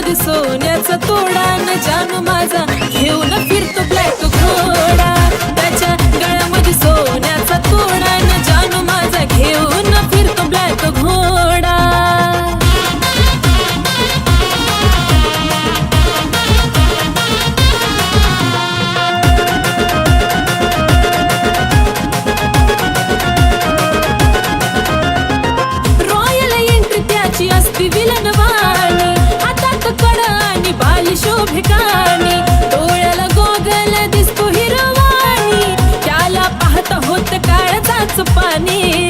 गळ्यामध्ये सोन्याचा तोडा न जानू माझा घेऊन फिरतो ब्लॅक घोडा. त्याच्या गळ्यामध्ये सोन्याचा तोडा न जानू माझा घेऊन फिरतो ब्लॅक घोडा. रॉयल एंट्री त्याची असती विलनवाणी, हातात कडा आणि बाली शोभिकानी, डोळ्याला गोगल दिसतो हिरवाणी, त्याला पाहता होत काळजाचं पाणी.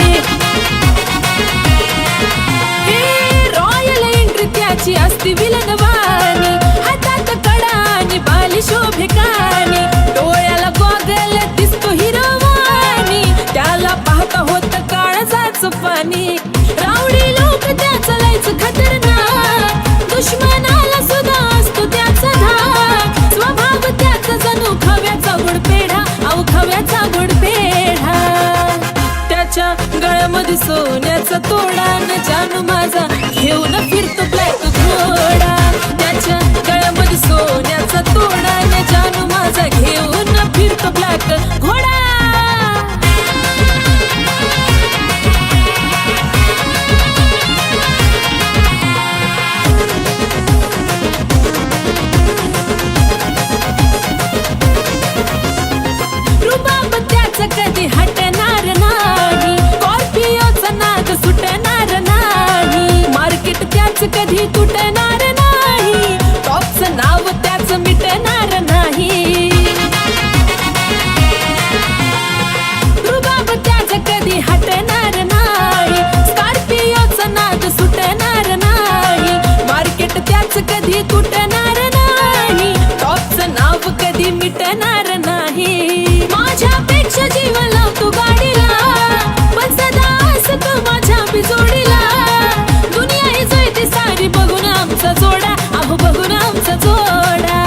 रॉयल एंट्री त्याची असती विलनवाणी, हातात कडा आणि बाली शोभिकानी, डोळ्याला गोगल दिसतो हिरवाणी, त्याला पाहता होत काळजाचं पाणी. रावडी लोक त्याचं लयच खतरनाक, दुश्मनाला सुद्धा असतो त्याचा धाक. स्वभाव त्याचा जणू खव्याचा गुडपेढा, अहो खव्याचा गुडपेढा. त्याच्या गळ्यामध्ये सोन्याचा तोडा न जानू माझा घेऊन फिरतो ब्लॅक घोडा. त्याच्या गळ्यामध्ये सोन्याचा तोडा न जानू माझा घेऊन फिरतो ब्लॅक घोडा. रुबाब त्याचा कधी हटणार नाही, स्कॉर्पिओचा नाद सुटणार नाही, मार्केट त्याचं कधी तुटणार नाही, टॉपचं नाव त्याचं मिटणार नाही. रुबाब त्याचा कधी हटणार नाही, स्कॉर्पिओचा नाद सुटणार नाही, मार्केट त्याचं कधी तुटणार नाही, टॉपचं नाव कधी मिटणार नाही. माझ्यापेक्षा जीव लावतो गाडीला, पण सदा असतो माझ्या बिजोडीला. दुनिया ही जळते सारी बघून आमचा जोडा, अहो बघून आमचा जोडा.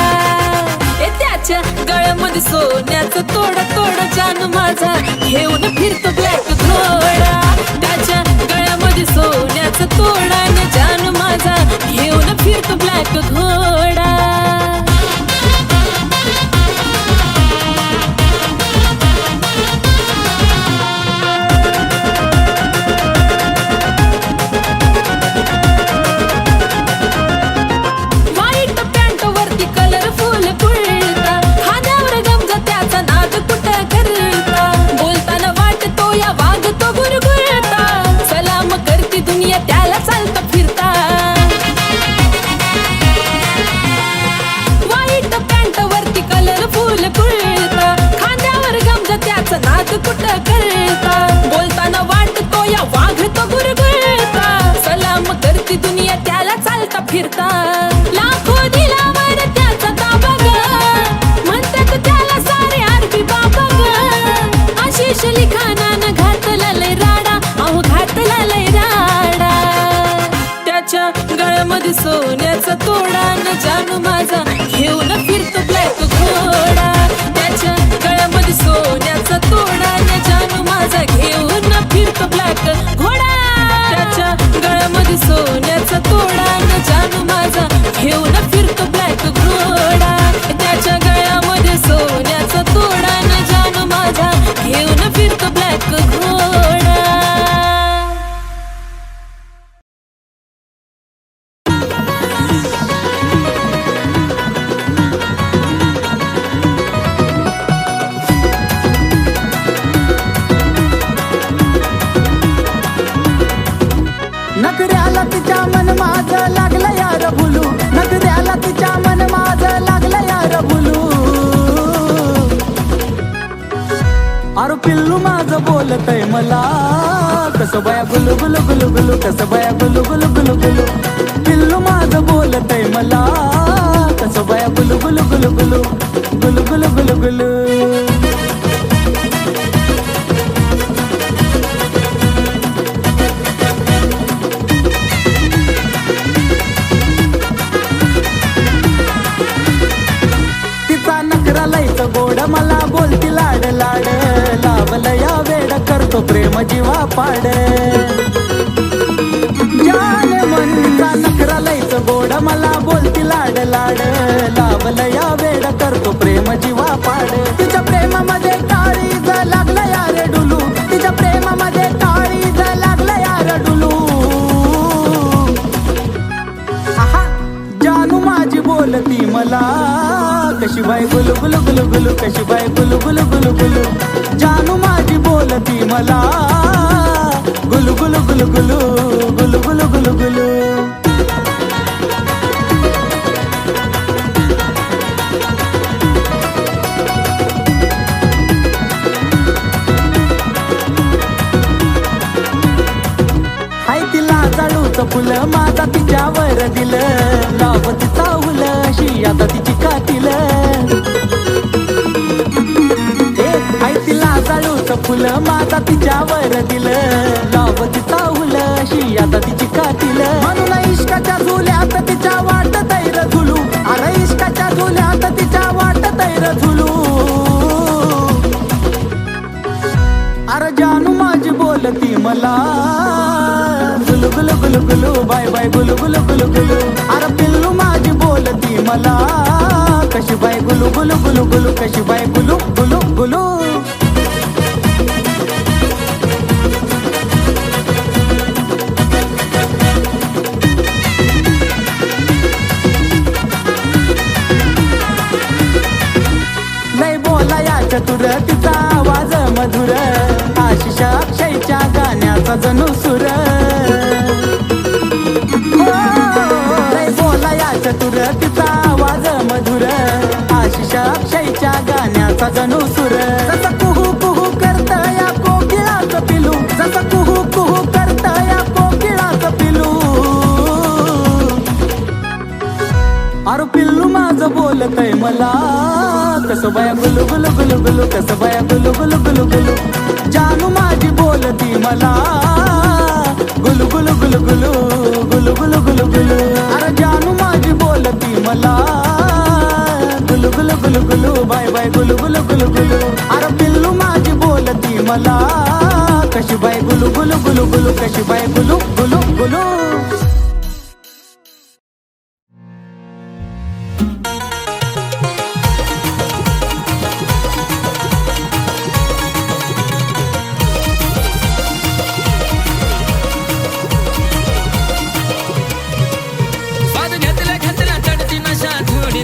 त्याच्या गळ्यामध्ये सोन्याचा तोडा तोडा जानू माझा घेऊन फिरतो ब्लॅक घोडा. त्याच्या गळ्यामध्ये सोन्याचा तोडा न जानू माझा घेऊन फिरतो ब्लॅक घोडा. व्हाईट पॅन्ट वरती कलरफुल कुर्ता, खांद्यावर गमजा त्याचा नाद कुठं करता, बोलताना वाटतो या वागतो गुरगुरता, सलाम करती दुनिया त्याला चालता फिरता. व्हाईट पॅन्ट वरती कलरफुल कुर्ता, खांद्यावर गमजा त्याचा नाद कुठं करता, बोलताना वाटतो या वागतो गुरगुरता, सलाम करती दुनिया त्याला चालता फिरता. लाखो दिलावर त्याचा ताबा ग, म्हणतात त्याला सारे आरबी बाबा ग. आशिष लिखाणानं घातला लय राडा, अहो घातला लय राडा. त्याच्या गळ्यामध्ये सोन्याचा तोडा न जानू माझा घेऊन फिरतो ब्लॅक घोडा. त्याच्या गळ्यामध्ये सोन्याचा तोडा न जानू माझा घेऊन फिरतो ब्लॅक घोडा. त्याच्या गळ्यामध्ये सोन्याचा तोडा न जानू माझा घेऊन फिरतो ब्लॅक घोडा. त्याच्या गळ्यामध्ये सोन्याचा तोडा न जानू माझा घेऊन फिरतो ब्लॅक घोडा. नखऱ्याला तिच्या मन माझं लागलं यार भुलू, नखऱ्याला तिच्या मन माझं लागलं यार भुलू. अरे पिल्लू माझं बोलतय मला, कसं बया गुलू गुलू गुलू गुलू, कसं बया गुलू गुलू गुलू गुलू. पिल्लू माझं बोलतय मला, कसं बया गुलू गुलू गुलू गुलू, गुलू गुलू गुलू गुलू. गोड मला बोलती लाड लाड, लावलं या वेड करतो प्रेम जीवा पाड. जान मनचा नखरा लयच गोड मला बोलती लाड लावलं या वेड करतो प्रेम जीवा पाड तिच्या प्रेमामध्ये काळीज लागलं यार डुलू तिच्या प्रेमामध्ये काळीज लागलं यार डुलू आहा जानू माझी बोलती मला कशी बाय गुलू गुलू गुलू गुलू कशी बाय गुलू गुलू गुलू गुलू जानू माझी बोलती मला गुलू गुलू गुलू गुलू गुलू गुलू गुलू गुलू हाय तिला जाळूचं फुलं माझा तिच्यावर दिलं लाव तिचा उल अशी आता तिची कातील हाय तिला जाळूचं फुलं माझा तिच्यावर दिलं लाव तिचा उल अशी आता तिची कातील म्हणून इश्काच्या झुल्यात तिच्या वाट तैर झुलू अरे इश्काच्या झुल्यात तिच्या वाट तैर झुलू अरे जानू माझी बोलती मला गुलू गुलू गुलू गुलू बाय बाय गुलू गुलू गुलू गुलू अरे पिल्लू माझी बोलती मला कशी बाय गुलू गुलू गुलू गुलू कशी बाय गुलू गुलू गुलू लय बोला या चतुर तिचा आवाज मधुर आशिष अक्षयच्या गाण्याचा जणू सुर लय बोला या चतुर तिचा आवाज मधुर आशिष अक्षयच्या गाण्याचा जणू सुर जसं कुहू कुहू करत या कोकिळाचं पिलू जसं कुहू कुहू करत या कोकिळाचं पिलू अरे पिल्लू माझं बोलतय मला कसं बाया गुलू गुलू गुलू गुलू कसं बाया गुलू गुलू गुलू गुलू जानू माझी बोलती मला गुलू गुलू गुलू गुलू गुलू गुलू गुलू गुलू अरे जानू माझी बोलती मला गुलू गुलू गुलू गुलू बाय बाय गुलू गुलू गुलू गुलू अरे पिल्लू माझी बोलती मला कशी बाय गुलू गुलू गुलू गुलू कशी बाय गुलू गुलू गुलू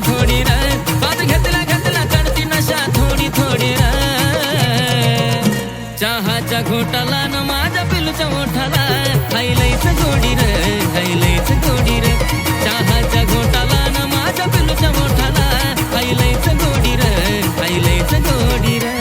थोडी र स्वाद घेतला घेतला चढती नशा थोडी थोडी र चहाच्या घोटाला न माझ्या पिलूच्या ओठाला हायलैच गोडी र हायलैच गोडी र चहाच्या घोटाला न माझ्या पिलूच्या ओठाला हायलैच गोडी र हायलैच गोडी र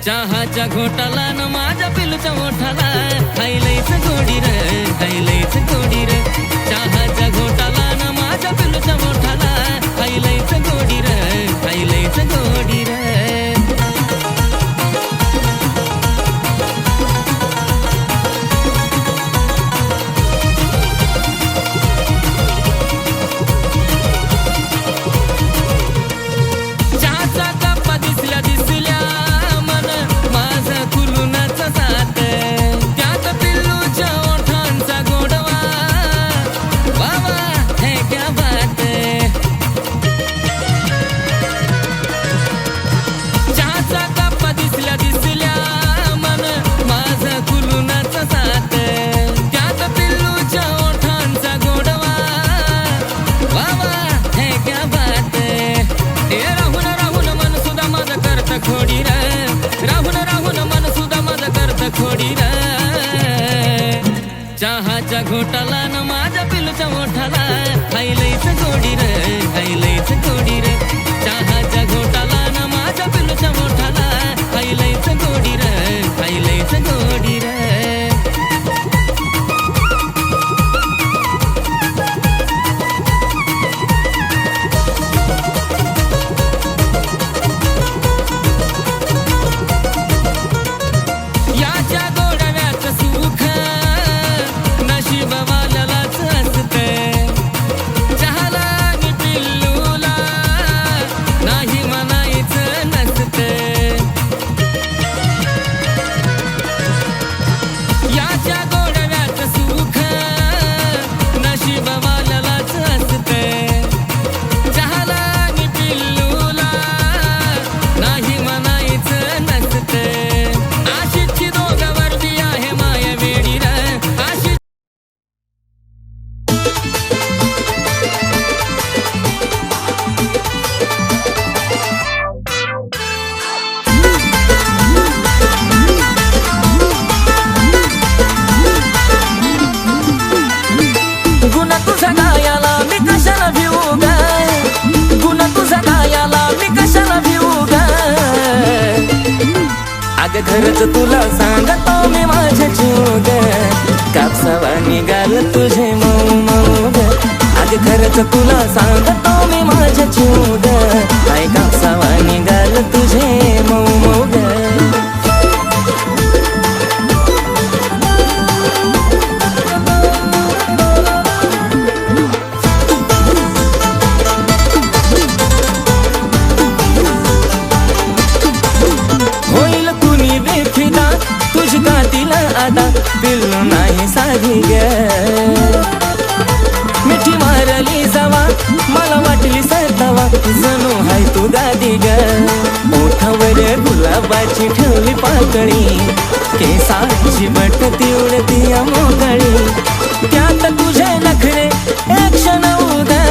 चहाच्या घोटाला न माझ्या पिलूच्या ओठाला हायलैच गोडी र हायलैच गोडी र चहाच्या घोटाला न माझ्या पिलूच्या ओठाला हायलैच गोडी र हायलैच गोडी र चहाच्या घोटाला न माझ्या पिलूच्या मोठाला हायलईच गोडी रे हायलईच गोडी रे चहाच्या घोटाला न माझ्या पिलूच्या मोठाला हायलईच गोडी रे हायलईच गोडी रे याच्या गोडव्याचं सुख नशीबवाल्यालाच असते चहाला आणि पिल्लूला नाही म्हणायचं नसते याच्या गोडव्याचं सुख नशीबवाल्यालाच असते चहाला आणि पिल्लूला नाही म्हणायचं नसते आशिषची दोघांवरती आहे माया वेडी रे आशिष गुन्हा तुझा गायाला मी कशाला भिऊ गाय गुन्हा तुझा गायाला मी कशाला भिऊ गाय अगं खरंच तुला सांगतो मी माझ्या जीव ग कापसावा निघाल तुझे मऊ मऊ ग अगं खरंच तुला सांगतो मी माझ्या जीव ग आई कापसावा निघाल तुझे मऊ मऊ ग होईल कुणी बेफिदा तुझी कातीला आता पिल्लू नाही साधी ग मिठी मारली जावा मला वाटली सरतावा जणू हाय तू गादी ग ओठावर गुलाबाची ठेवली पाकळी केसाची बट ती उडती मोकळी त्यात तुझे नखरे एक क्षण उदा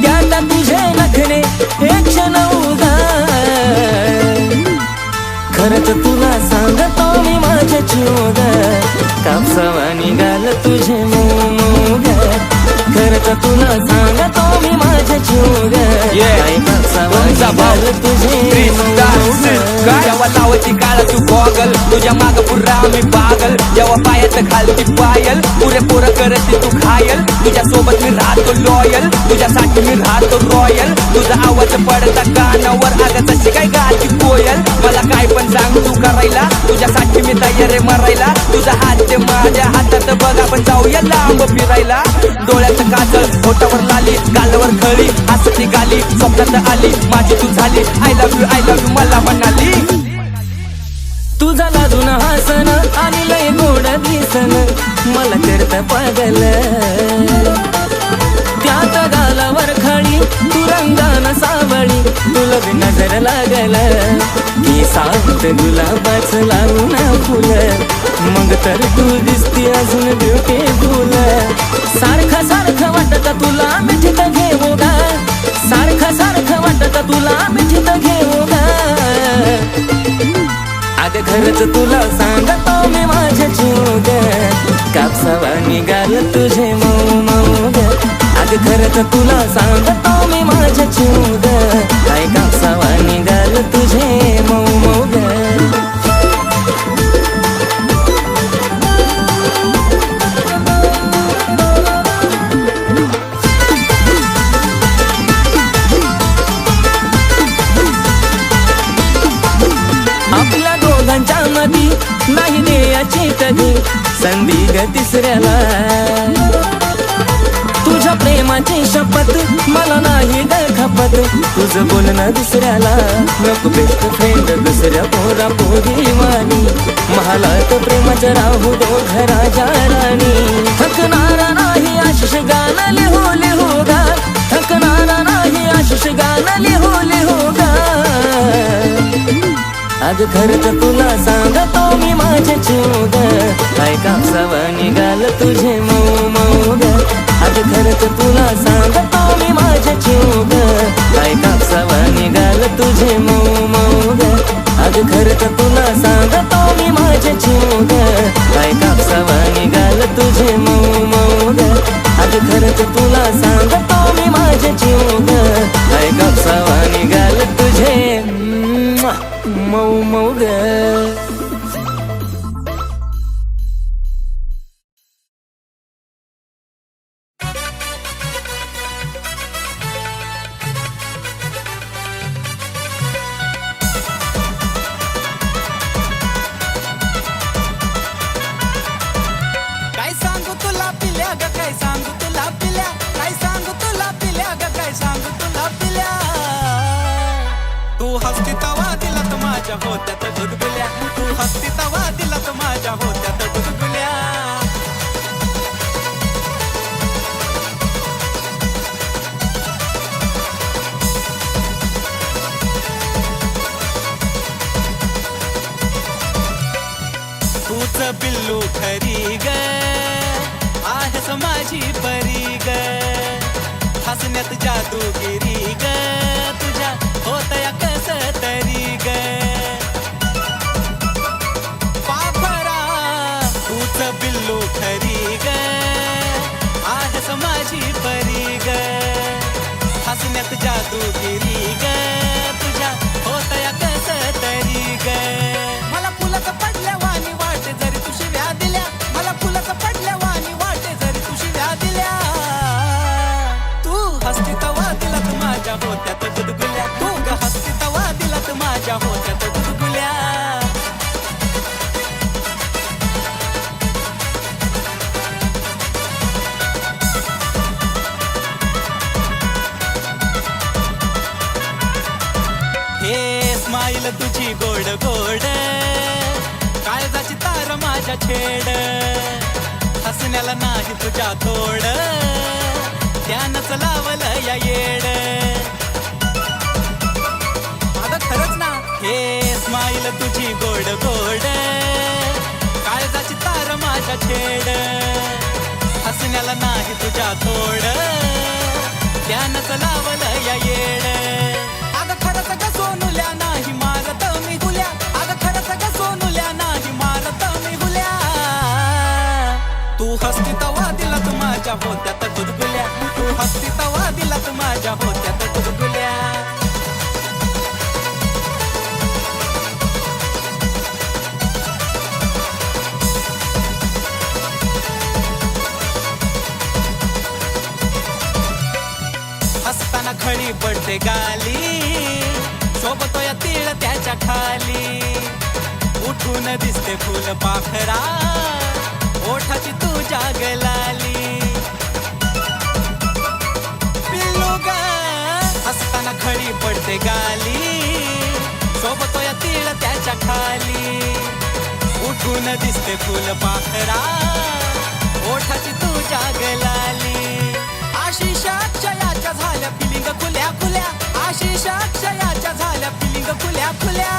त्यात तुझे नखरे एक क्षण उदा खरंच तुला सांगतो मी माझ्या जीव ग कापसावा निघाल तुझे मऊ ग खरंच तुला सांगतो मी माझ्या जीव ग आई कापसावा निघाल तुझे मऊ ग जेव्हा लावायची काळ तू गॉगल तुझ्या माग पुरा मी पागल जेव्हा पायात घालती पायल पुरे पोरं करते तू घायल तुझ्या सोबत मी राहतो लॉयल तुझ्यासाठी मी राहतो रॉयल तुझा आवाज पडता कानावर अगं तशी काय गाती कोयल मला काय पण सांग तू करायला तुझ्यासाठी मी तयार आहे मरायला तुझा हात ते माझ्या हातात बघ आपण जाऊया लांब फिरायला डोळ्यात काजळ होटावर लाली गालावर खळी हसती गाली स्वप्नात आली माझी तू झाली आय लव्ह यू मला म्हणाली तुझा लाजून हसन आणि लय गोड दिसन मला करत पागल त्यात गालावर खळी तू रंगान सावळी तुला बी नजर लागल की सात गुलाबाच लावून फुल मग तर तू दिसती अजून ब्युटीफुल सारखं सारखं वाटत तुला मिठीत घेऊ गा सारखं सारखं वाटत तुला मिठीत घेऊ गा अगं खरंच तुला सांगतो मी माझ्या जीव ग कापसावा निघाल तुझे मऊ मऊ ग अगं खरंच तुला सांगतो मी माझ्या जीव ग काय कापसावा निघाल तुझे मऊ मऊ ग आपल्या दोघांच्या मधी नाही द्यायची कधी संधी ग तिसऱ्याला तुझ्या प्रेमाची शपथ मला नाही ग खपत तुझं बोलणं दुसऱ्याला नको बेस्ट फ्रेंड दुसऱ्या पोरा पोरी वाणी महालात प्रेमाच्या राहू दो घराच्या राणी थकणारा नाही आशिष गाणं लिहू लिहू गा थकणारा नाही आशिष गाणं लिहू लिहू गा अगं खरंच तुला सांगतो मी माझ्या जीव ग काय कापसावा निघाल तुझे मऊ मऊ ग अगं खरंच तुला सांगतो मी माझ्या जीव ग काय कापसावा निघाल तुझे मऊ मऊ ग अगं खरंच तुला सांगतो मी माझ्या जीव ग काय कापसावा निघाल तुझे सच तुला सांगतो मी माझे जीव ग काय कापसावा निघाल तुझे मऊ मऊ ग काय सांगू तुला पिल्या ग काय सांगू तुला पिल्या काय सांगू तुला पिल्या ग काय सांगू तुला पिल्या तू हसती तवा दिला तर माझ्या होत्यात गुदगुल्या तू हसती तवा दिला तर माझ्या होत्यात गुदगुल्या तूच पिल्लू खरी ग आहेस माझी परी ग हसण्यात जादूगिरी ग तुझ्या होतया कस तरी ग पापरा तूच पिल्लू खरी ग आहेस माझी परी ग हसण्यात जादूगिरी ग तुझ्या होतया कस तरी ग मला फुलक पडल्या वाणी वाटे जरी तू शिव्या दिल्या मला फुलक पडल्या वाणी वाटे जरी तू शिव्या दिल्या तू हसती तवा दिला तर माझ्या होत्यात गुदगुल्या तू ग हसती तवा दिला तर माझ्या होत्यात गुदगुल्या हे स्माईल तुझी गोड गोड काळजाची तार माझ्या छेड हसण्याला नाही तुझ्या तोड त्यानंच लावलं या येड अगं खरंच ना हे स्माईल तुझी गोड गोड काळजाची तार माझ्या छेड हसण्याला नाही तुझ्या तोड त्यानंच लावलं या येड अगं खरंच ग सोनुल्या नाही मारत मी हुल्या अगं खरंच ग सोनुल्या नाही मारत मी हुल्या तू हसती तवा दिला तू माझ्या होत्यात गुदगुल्या तू हसती तवा दिला तू माझ्या होत्यात गुदगुल्या हसताना खळी पडते गाली सोबत या तीळ त्याच्या खाली उठून दिसते फुल पाखरा ओठाची तुझ्या गलाली पिल्लू ग हसताना खळी पडते गाली सोबत या तीळ त्याच्या खाली उठून दिसते फुल पाखरा ओठाची तुझ्या गलाली आशिष अक्षयाच्या झाल्या फिलिंग खुल्या खुल्या आशिष अक्षयाच्या झाल्या फिलिंग खुल्या खुल्या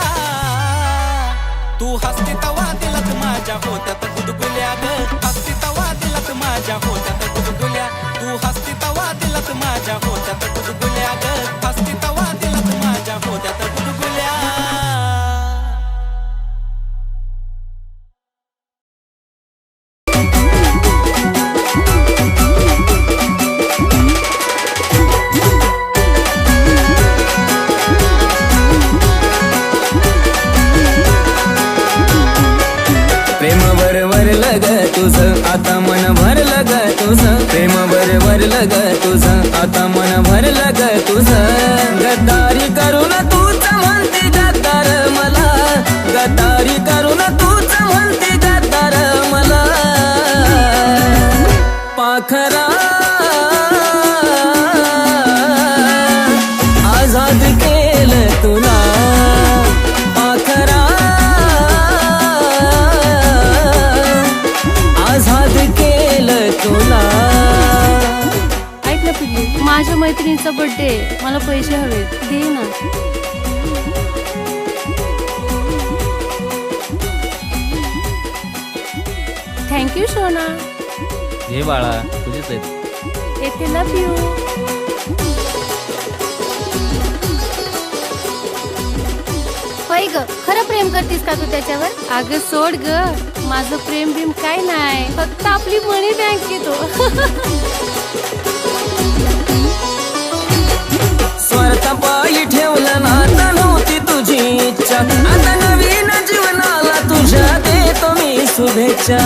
तू हसती तवा दिलात माझ्या होत्यात गुदगुल्या ग हसती तवा दिलात माझ्या होत्यात गुदगुल्या तू हसती तवा दिलात माझ्या होत्यात गुदगुल्या ग हसती तवा दिलात माझ्या होत्यात गुदगुल्या तुझं आता मन भरलं ग तुझं प्रेम भरलं ग तुझं आता मन भरलं ग तुझं गद्दारी करून तूच म्हणते गद्दार मला गद्दारी करून तूच म्हणते गद्दार मला पाखरा आझाद केलं तुला पाखरा आझाद केलं तुला. ऐक ना पिल्लू, माझ्या मैत्रिणीचा बर्थडे, मला पैसे हवेत, दे ना. थँक्यू सोना. हे बाळा तुझेच आहेत. येते, लव यू. होय ग, खरं प्रेम करतीस का तू त्याच्यावर? अगं सोड ग, माझं प्रेम बिम काय नाही, फक्त आपली मनी बँक येतो. स्वार्थ पायी ठेवलं नातं नव्हती तुझी इच्छा आता नवीन जीवनाला तुझ्या देतो मी शुभेच्छा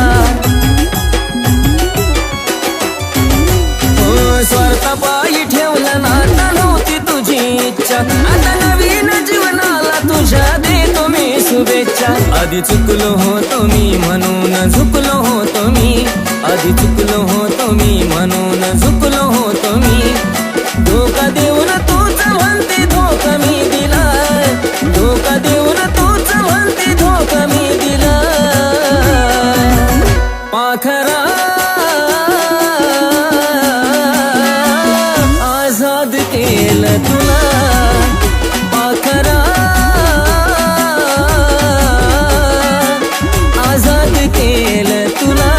स्वार्थ पायी ठेवलं नातं नव्हती तुझी इच्छा आता नवीन जीवनाला तुझ्या देतो मी शुभेच्छा आधी चुकलो होतो मी म्हणून झुकलो होतो मी आधी चुकलो होतो मी म्हणून झुकलो होतो मी धोका देऊन तूच म्हणते धोका मी दिला धोका देऊन तूच म्हणते धोका मी दिला पाखरा आजाद केलं तुला पाखरा आजाद केलं तुला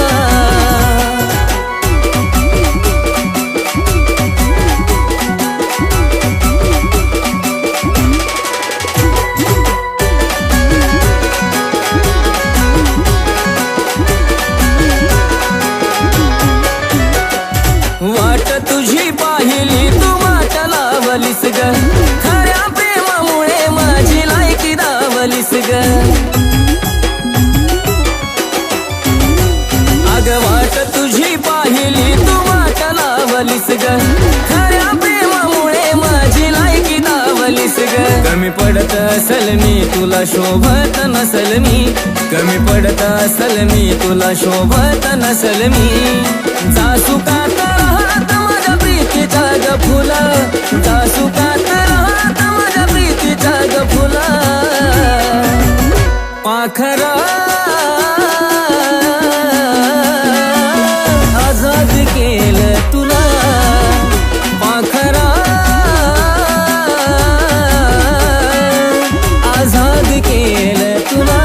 वाट तुझी पाहिली तू वाट लावलीस ग खऱ्या प्रेमामुळे माझी लायकी दावलीस ग अग वाट तुझी पाहिली तू वाट लावलीस ग खऱ्या प्रेमामुळे माझी लायकी दावलीस ग कमी पडत असल मी तुला शोभत नसल मी कमी पडत असल मी तुला शोभत नसल मी जासुकात राहत माझ्या प्रीतीचा ग फुला जासुकात राहत माझ्या प्रीतीचा ग फुला पाखरा आजाद केलं तुला पाखरा आजाद केलं तुला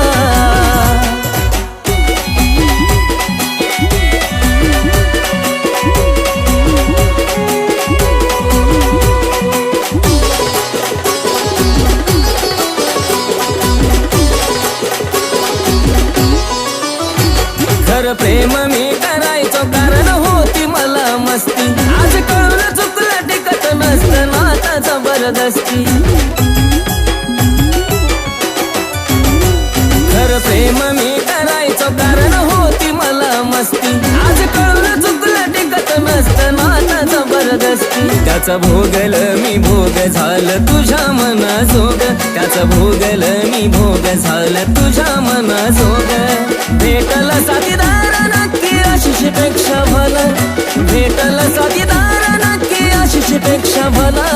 खरं प्रेम मी करायचो कारण होती मला मस्ती आज कळून चुकलं टिकत नसतं नाता जबरदस्ती खरं प्रेम मी करायचो कारण होती मला मस्ती आज कळून चुकलं टिकत नसतं नाता जबरदस्ती त्याचा भोगल मी भोग झालं तुझ्या मनाजोग त्याचा भोगल मी भोग झालं तुझ्या मनाजोग भेटला साथीदार नक्की आशिष पेक्षा भला भेटला साथीदार नक्की आशिष पेक्षा भला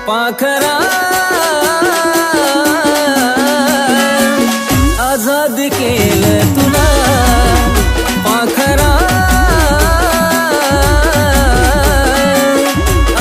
पाखरा